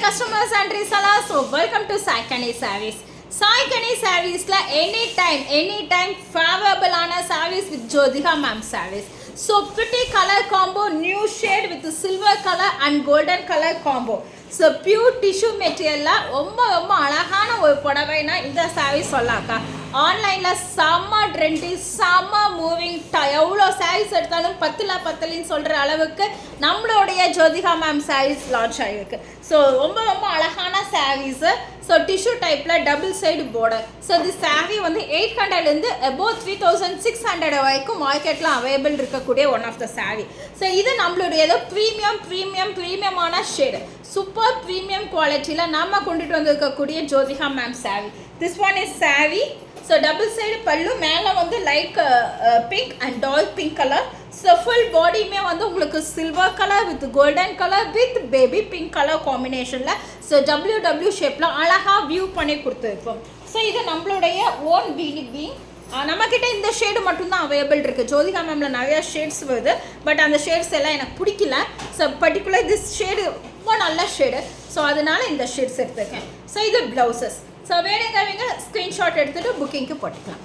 customers and resellers, so welcome to Sai Kani Sarees. Sai Kani Sarees la anytime favorable ana sarees with Jyotika ma'am sarees. So pretty color combo, new shade with silver color and golden color combo. So pure tissue material la ரொம்ப அழகான ஒரு புடவைனா இந்த sarees சொல்லலாம்க்கா. ஆன்லைன்ல செம்ம trendy செம்ம moving எவ்வளோ சாரீஸ் எடுத்தாலும் பத்தலின்னு சொல்கிற அளவுக்கு நம்மளுடைய ஜோதிகா மேம் சாரீஸ் லான்ச் ஆகிருக்கு. ஸோ ரொம்ப அழகான சாரீஸு. ஸோ டிஷ்யூ டைப்பில் டபுள் சைடு பார்டர். ஸோ இந்த சாரீ வந்து 800லேருந்து அபோவ் 3600 வரைக்கும் மார்க்கெட்டில் அவைலபிள் இருக்கக்கூடிய one of the sari. So இது நம்மளுடைய ஏதோ ப்ரீமியமான ஷேடு, சூப்பர் ப்ரீமியம் குவாலிட்டியில் நம்ம கொண்டுட்டு வந்திருக்கக்கூடிய Jyothika ma'am sari. This one is sari. So double side பல்லு, மேலே வந்து light pink and dark pink colour. So full பாடியுமே வந்து உங்களுக்கு silver colour with golden colour with baby pink colour காம்பினேஷனில் ஸோ டபிள்யூ ஷேப்பில் அழகாக வியூ பண்ணி கொடுத்துருப்போம். ஸோ இது நம்மளுடைய ஓன் பிடிபி. நம்மக்கிட்ட இந்த ஷேடு மட்டும்தான் அவைலபிள் இருக்குது. ஜோதிகா மேமில் நிறையா ஷேட்ஸ் வருது, பட் அந்த ஷேட்ஸ் எல்லாம் எனக்கு பிடிக்கல. ஸோ பர்டிகுலர் திஸ் ஷேடு ரொம்ப நல்ல ஷேடு, ஸோ அதனால இந்த ஷேட்ஸ் எடுத்துருக்கேன். ஸோ இது ப்ளவுசஸ். ஸோ வேணுங்கிறவங்க ஸ்க்ரீன்ஷாட் எடுத்துகிட்டு புக்கிங்க்கு போட்டுக்கலாம்.